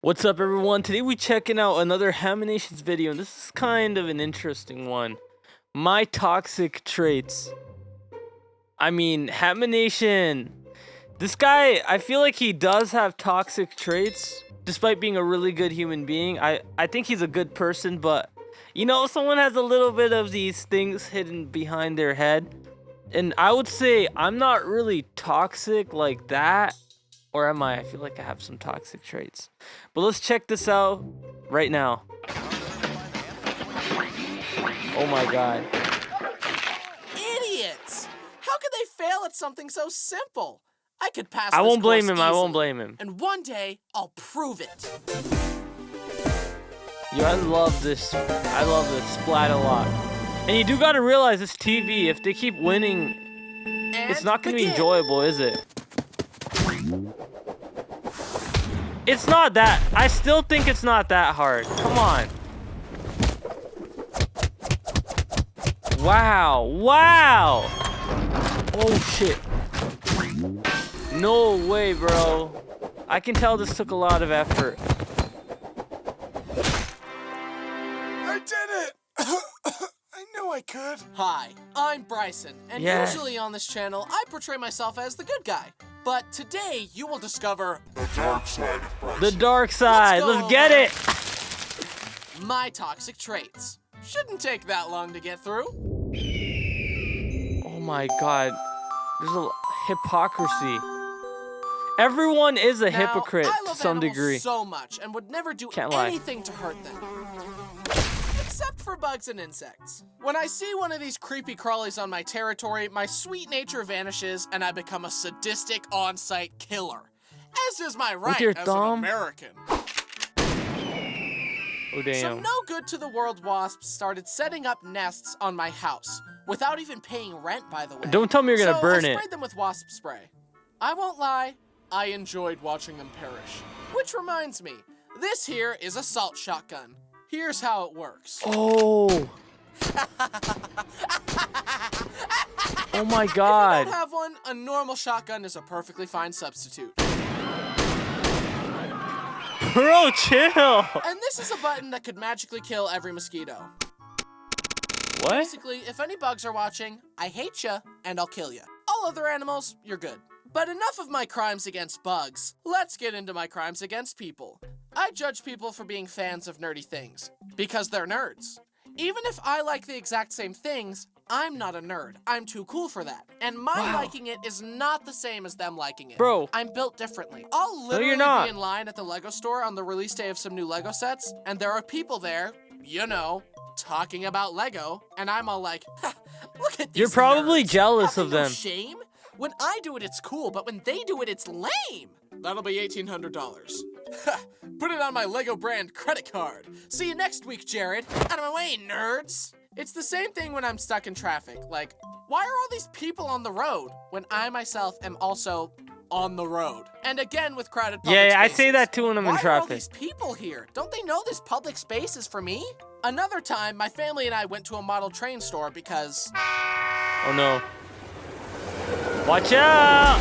What's up, everyone? Today we checking out another Haminations video, and this is kind of an interesting one. My toxic traits. I mean, Hamination. This guy, I feel like he does have toxic traits, despite being a really good human being. I think he's a good person, but you know, someone has a little bit of these things hidden behind their head. And I would say I'm not really toxic like that. Or am I? I feel like I have some toxic traits. But let's check this out right now. Oh my god. Idiots! How could they fail at something so simple? I could pass I this won't blame course him. I won't easily, blame him. And one day, I'll prove it. Yo, I love this. I love this splat a lot. And you do gotta realize this TV, if they keep winning, it's not gonna be enjoyable, is it? It's not that. I still think it's not that hard. Come on. Wow. Wow. Oh, shit. No way, bro. I can tell this took a lot of effort. I did it! I knew I could. Hi, I'm Bryson, and Yes. usually on this channel, I portray myself as the good guy. But today, you will discover the dark side of Bryson. The dark side. Let's get it. My toxic traits. Shouldn't take that long to get through. Oh my god. There's a hypocrisy. Everyone is a hypocrite I to love some animals degree. so much and would never do Can't lie. anything to hurt them. Except for bugs and insects. When I see one of these creepy crawlies on my territory, my sweet nature vanishes and I become a sadistic on-site killer. As is my right your as thumb? an American. Oh damn. Some no good to the world wasps started setting up nests on my house without even paying rent, by the way. Don't tell me you're gonna burn I it. sprayed them with wasp spray. I won't lie, I enjoyed watching them perish. Which reminds me, this here is a salt shotgun. Here's how it works. Oh. Oh my If you god. don't have one, a normal shotgun is a perfectly fine substitute. Bro, chill. And this is a button that could magically kill every mosquito. What? Basically, if any bugs are watching, I hate ya, and I'll kill ya. All other animals, you're good. But enough of my crimes against bugs. Let's get into my crimes against people. I judge people for being fans of nerdy things, because they're nerds. Even if I like the exact same things, I'm not a nerd. I'm too cool for that. And my liking it is not the same as them liking it. Bro. I'm built differently. I'll you're literally not. be in line at the Lego store on the release day of some new Lego sets, and there are people there, you know, talking about Lego, and I'm all like, ha, look at these You're probably nerds. jealous Have of they no them. shame? When I do it, it's cool, but when they do it, it's lame. That'll be $1,800. Put it on my Lego brand credit card. See you next week, Jared. Out of my way, nerds. It's the same thing when I'm stuck in traffic. Like, why are all these people on the road when I myself am also on the road? And again with crowded public Yeah, I spaces. say that too when I'm in Why are all traffic. these people here? Don't they know this public space is for me? Another time, my family and I went to a model train store because... Oh no. Watch out!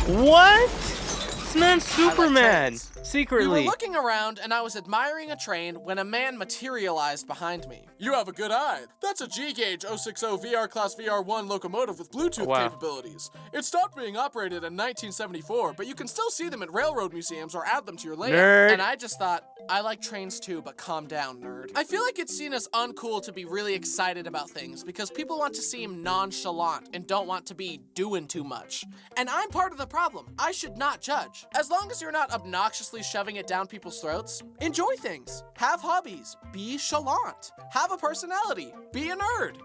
What? This man's Superman. trains. We Secretly. were looking around and I was admiring a train when a man materialized behind me. You have a good eye. That's a G-Gauge 060 VR Class VR1 locomotive with Bluetooth Wow. capabilities. It stopped being operated in 1974, but you can still see them at railroad museums or add them to your layout. Nerd. And I just thought, I like trains too, but calm down, nerd. I feel like it's seen as uncool to be really excited about things because people want to seem nonchalant and don't want to be doing too much. And I'm part of the problem. I should not judge. As long as you're not obnoxiously shoving it down people's throats, enjoy things. Have hobbies. Be chalant. Have a personality. Be a nerd.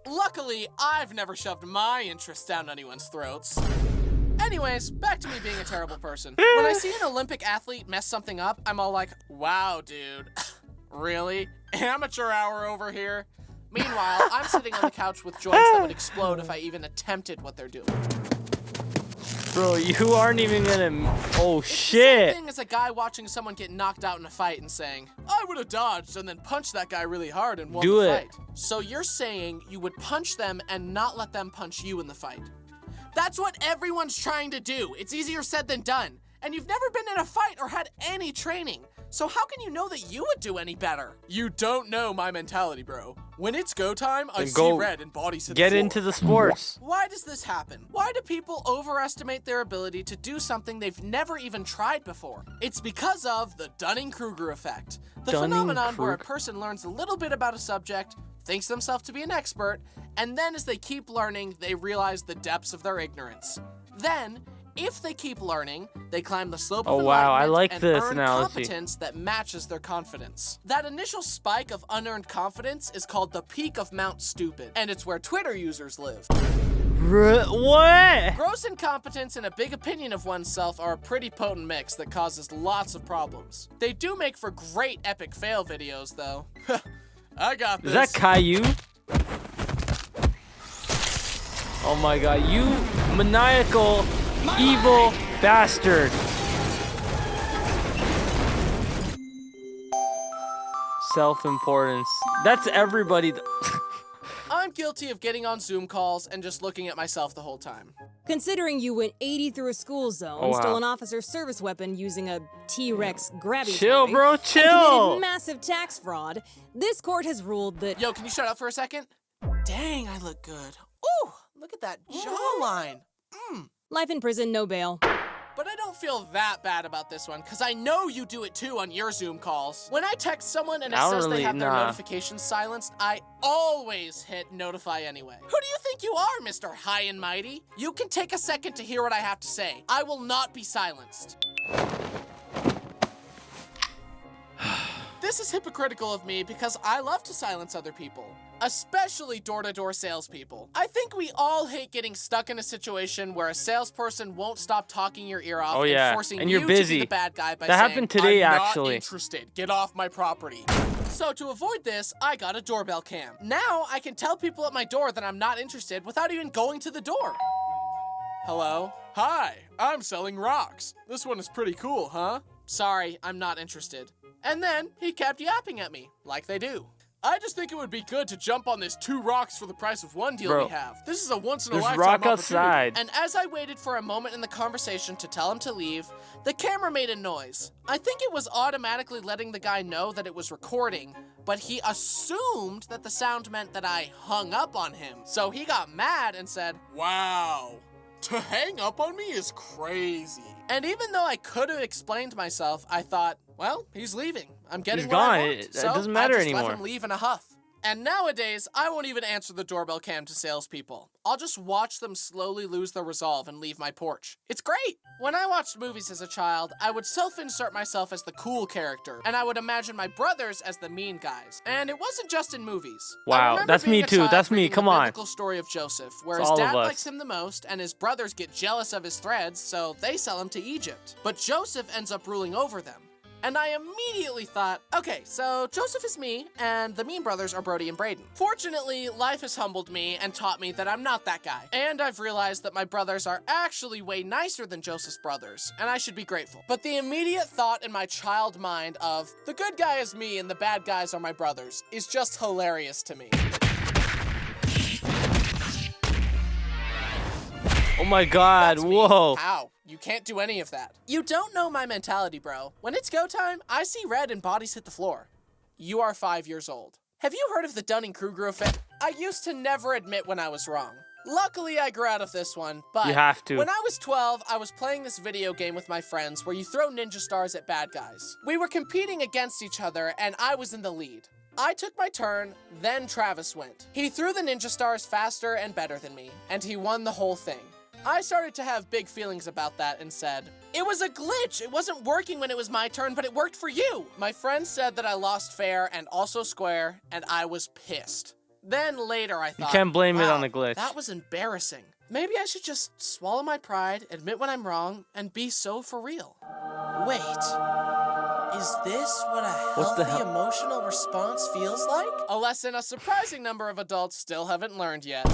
Luckily, I've never shoved my interests down anyone's throats. Anyways, back to me being a terrible person. When I see an Olympic athlete mess something up, I'm all like, wow, dude. Really? Amateur hour over here? Meanwhile, I'm sitting on the couch with joints that would explode if I even attempted what they're doing. Bro, you aren't even gonna... Oh, It's the shit. same thing as a guy watching someone get knocked out in a fight and saying, I would have dodged and then punched that guy really hard and won Do the it. fight. So you're saying you would punch them and not let them punch you in the fight. That's what everyone's trying to do. It's easier said than done. And you've never been in a fight or had any training. So how can you know that you would do any better? You don't know my mentality, bro. When it's go time, I see red and bodies hit the floor. Get into the sports. Why does this happen? Why do people overestimate their ability to do something they've never even tried before? It's because of the Dunning-Kruger effect. The phenomenon where a person learns a little bit about a subject, thinks themselves to be an expert, and then as they keep learning, they realize the depths of their ignorance. Then, if they keep learning, they climb the slope of enlightenment and earn competence that matches their confidence. That initial spike of unearned confidence is called the peak of Mount Stupid, and it's where Twitter users live. What? Gross incompetence and a big opinion of oneself are a pretty potent mix that causes lots of problems. They do make for great epic fail videos, though. I got this. Is that Caillou? Oh my god, you maniacal, evil bastard. Self-importance. That's everybody. I'm guilty of getting on Zoom calls and just looking at myself the whole time. Considering you went 80 through a school zone, stole an officer's service weapon using a T-Rex grabby toy, bro, and committed massive tax fraud, this court has ruled that— Yo, can you shut up for a second? Dang, I look good. Ooh, look at that jawline. life in prison, no bail. But I don't feel that bad about this one, because I know you do it too on your Zoom calls. When I text someone and it says they have their notifications silenced, I always hit notify anyway. Who do you think you are, Mr. High and Mighty? You can take a second to hear what I have to say. I will not be silenced. This is hypocritical of me because I love to silence other people, especially door-to-door salespeople. I think we all hate getting stuck in a situation where a salesperson won't stop talking your ear off and forcing you to be the bad guy by saying, happened today, I'm actually. not interested. Get off my property. So to avoid this, I got a doorbell cam. Now I can tell people at my door that I'm not interested without even going to the door. Hello? Hi, I'm selling rocks. This one is pretty cool, huh? Sorry, I'm not interested. And then he kept yapping at me, like they do. I just think it would be good to jump on this 2 rocks for the price of 1 deal we have. This is a once-in-a-lifetime opportunity. Outside. And as I waited for a moment in the conversation to tell him to leave, the camera made a noise. I think it was automatically letting the guy know that it was recording, but he assumed that the sound meant that I hung up on him. So he got mad and said, "Wow, to hang up on me is crazy." And even though I could have explained myself, I thought, well, he's leaving. I'm getting what I want. It doesn't matter anymore. I just let him leave in a huff. And nowadays, I won't even answer the doorbell cam to salespeople. I'll just watch them slowly lose their resolve and leave my porch. It's great! When I watched movies as a child, I would self-insert myself as the cool character, and I would imagine my brothers as the mean guys. And it wasn't just in movies. Wow, that's me too. That's me. Come on. The biblical story of Joseph, where his dad likes him the most, and his brothers get jealous of his threads, so they sell him to Egypt. But Joseph ends up ruling over them. And I immediately thought, okay, so Joseph is me, and the mean brothers are Brody and Braden. Fortunately, life has humbled me and taught me that I'm not that guy. And I've realized that my brothers are actually way nicer than Joseph's brothers, and I should be grateful. But the immediate thought in my child mind of, the good guy is me and the bad guys are my brothers, is just hilarious to me. Oh my god, whoa. How? You can't do any of that. You don't know my mentality, bro. When it's go time, I see red and bodies hit the floor. You are 5 years old. Have you heard of the Dunning-Kruger effect? I used to never admit when I was wrong. Luckily, I grew out of this one, but you have to. When I was 12, I was playing this video game with my friends where you throw ninja stars at bad guys. We were competing against each other, and I was in the lead. I took my turn, then Travis went. He threw the ninja stars faster and better than me, and he won the whole thing. I started to have big feelings about that and said, it was a glitch. It wasn't working when it was my turn, but it worked for you. My friend said that I lost fair and also square, and I was pissed. Then later I thought, you can't blame it wow, on the glitch. That was embarrassing. Maybe I should just swallow my pride, admit when I'm wrong, and be so for real. Wait, is this what a healthy emotional response feels like? A lesson a surprising number of adults still haven't learned yet.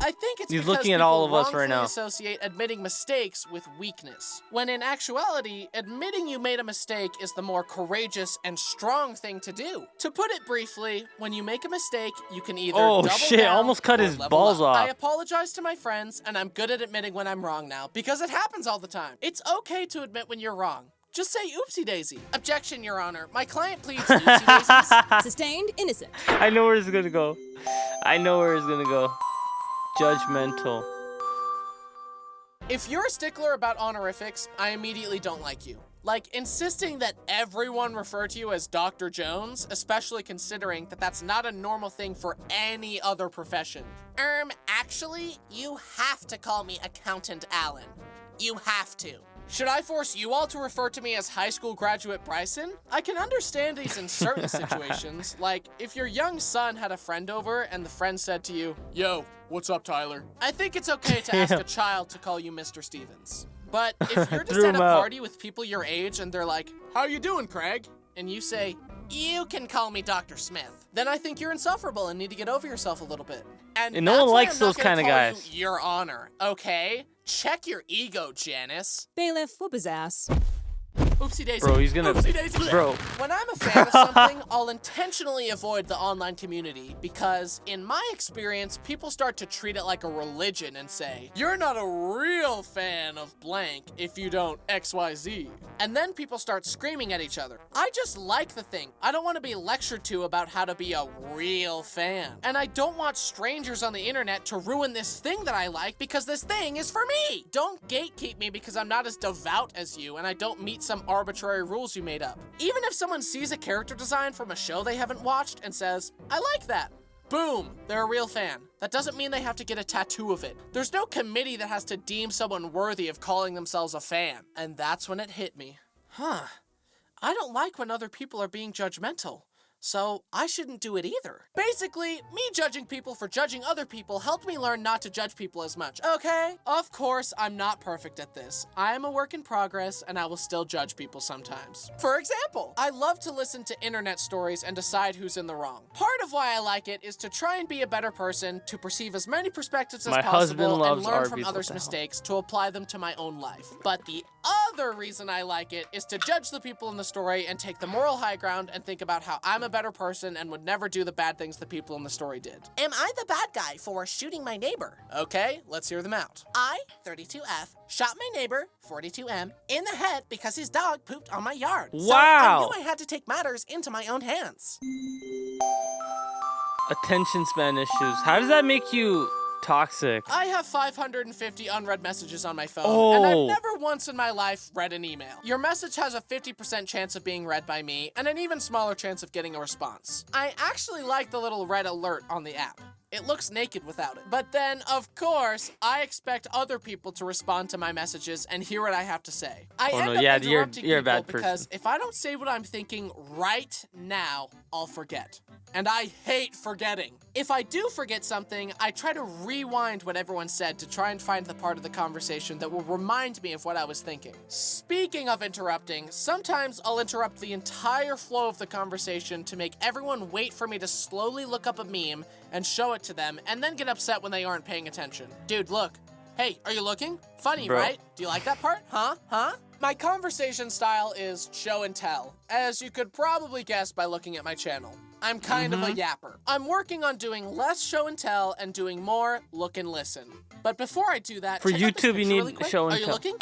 I think it's He's because looking at people all of us right wrongfully now. associate admitting mistakes with weakness, when in actuality, admitting you made a mistake is the more courageous and strong thing to do. To put it briefly, when you make a mistake, you can either double down almost cut or his level balls up. off. I apologize to my friends, and I'm good at admitting when I'm wrong now, because it happens all the time. It's okay to admit when you're wrong. Just say oopsie daisy. Objection, Your Honor. My client pleads oopsie daisies. Sustained, innocent. I know where it's gonna go. I know where it's gonna go. Judgmental. If you're a stickler about honorifics, I immediately don't like you. Like, insisting that everyone refer to you as Dr. Jones, especially considering that that's not a normal thing for any other profession. Actually, you have to call me Accountant Allen. You have to. Should I force you all to refer to me as high school graduate Bryson? I can understand these in certain situations, like if your young son had a friend over and the friend said to you, "Yo, what's up, Tyler?" I think it's okay to ask a child to call you Mr. Stevens. But if you're just at a party with people your age and they're like, "How you doing, Craig?" and you say, "You can call me Dr. Smith," then I think you're insufferable and need to get over yourself a little bit. And no one likes those kind of guys. Your Honor, okay? Check your ego, Janice. Bailiff, whoop his ass. Oopsie daisy. Bro, he's gonna... Oopsie daisy. Bro. When I'm a fan of something, I'll intentionally avoid the online community because, in my experience, people start to treat it like a religion and say, "You're not a real fan of blank if you don't XYZ." And then people start screaming at each other. I just like the thing. I don't want to be lectured to about how to be a real fan. And I don't want strangers on the internet to ruin this thing that I like because this thing is for me. Don't gatekeep me because I'm not as devout as you and I don't meet some arbitrary rules you made up. Even if someone sees a character design from a show they haven't watched and says, "I like that," boom, they're a real fan. That doesn't mean they have to get a tattoo of it. There's no committee that has to deem someone worthy of calling themselves a fan. And that's when it hit me. I don't like when other people are being judgmental. So I shouldn't do it either. Basically, me judging people for judging other people helped me learn not to judge people as much, okay? Of course, I'm not perfect at this. I am a work in progress, and I will still judge people sometimes. For example, I love to listen to internet stories and decide who's in the wrong. Part of why I like it is to try and be a better person, to perceive as many perspectives as possible, and learn from others' mistakes to apply them to my own life. But the other reason I like it is to judge the people in the story and take the moral high ground and think about how I'm a better person and would never do the bad things the people in the story did. Am I the bad guy for shooting my neighbor? Okay, let's hear them out. I, 32F, shot my neighbor, 42M, in the head because his dog pooped on my yard. Wow. So I knew I had to take matters into my own hands. Attention span issues. How does that make you toxic? I have 550 unread messages on my phone, and I've never once in my life read an email. Your message has a 50% chance of being read by me, and an even smaller chance of getting a response. I actually like the little red alert on the app. It looks naked without it. But then, of course, I expect other people to respond to my messages and hear what I have to say. I end up interrupting you're a people bad person. because if I don't say what I'm thinking right now, I'll forget. And I hate forgetting. If I do forget something, I try to rewind what everyone said to try and find the part of the conversation that will remind me of what I was thinking. Speaking of interrupting, sometimes I'll interrupt the entire flow of the conversation to make everyone wait for me to slowly look up a meme and show it to them, and then get upset when they aren't paying attention. Dude, look. Hey, are you looking? Funny, Bro. right? Do you like that part? Huh? My conversation style is show and tell, as you could probably guess by looking at my channel. I'm kind of a yapper. I'm working on doing less show and tell and doing more look and listen. But before I do that, For check out this YouTube, you picture need really quick. show and Are you tell. looking?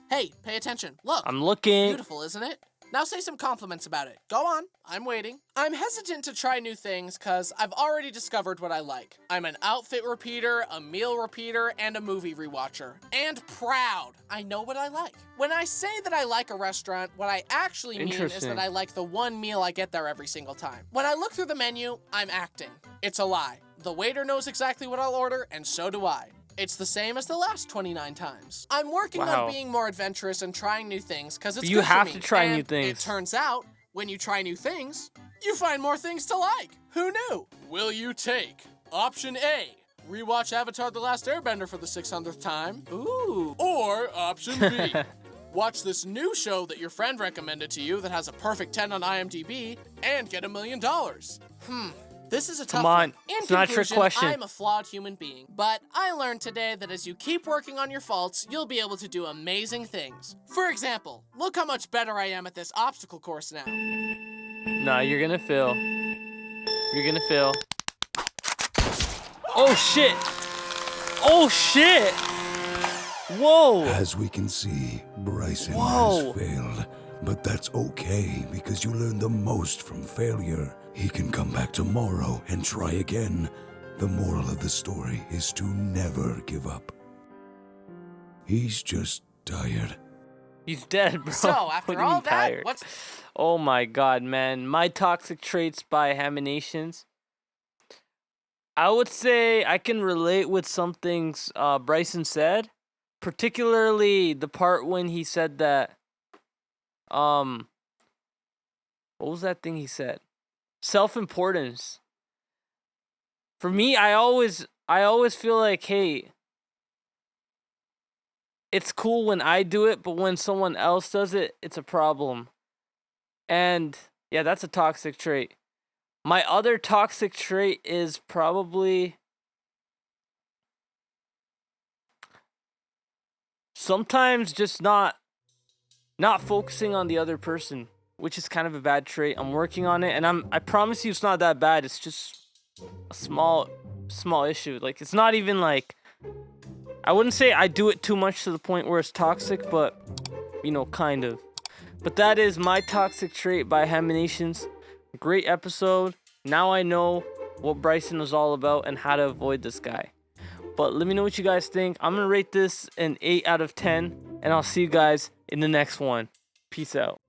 Hey, pay attention. Look. I'm looking. Beautiful, isn't it? Now say some compliments about it. Go on. I'm waiting. I'm hesitant to try new things because I've already discovered what I like. I'm an outfit repeater, a meal repeater, and a movie rewatcher. And proud. I know what I like. When I say that I like a restaurant, what I actually mean is that I like the one meal I get there every single time. When I look through the menu, I'm acting. It's a lie. The waiter knows exactly what I'll order, and so do I. It's the same as the last 29 times. I'm working on being more adventurous and trying new things because it's good for me. You have to try new things. It turns out, when you try new things, you find more things to like. Who knew? Will you take option A, rewatch Avatar: The Last Airbender for the 600th time? Ooh. Or option B, watch this new show that your friend recommended to you that has a perfect 10 on IMDb and get $1 million? This is a tough Come on. one. In It's not a trick conclusion, question. It's not a trick question. In It's not a trick conclusion, question. I'm a flawed human being. But I learned today that as you keep working on your faults, you'll be able to do amazing things. For example, look how much better I am at this obstacle course now. Nah, you're gonna fail. You're gonna fail. Oh shit! Oh shit! Whoa! As we can see, Bryson Whoa. has failed. But that's okay, because you learn the most from failure. He can come back tomorrow and try again. The moral of the story is to never give up. He's just tired. He's dead, bro. So, What after do you mean all that, tired? what's... Oh my god, man. My Toxic Traits by Haminations. I would say I can relate with some things Bryson said. Particularly the part when he said that... What was that thing he said? Self-importance. For me, I always feel like, hey, it's cool when I do it, but when someone else does it, it's a problem. And yeah, that's a toxic trait. My other toxic trait is probably sometimes just not focusing on the other person, which is kind of a bad trait. I'm working on it, and I promise you it's not that bad. It's just a small issue. Like, it's not even like, I wouldn't say I do it too much to the point where it's toxic, but you know, kind of. But that is my toxic trait by Haminations. Great episode. Now I know what Bryson was all about and how to avoid this guy. But let me know what you guys think. I'm gonna rate this an 8 out of 10, and I'll see you guys in the next one. Peace out.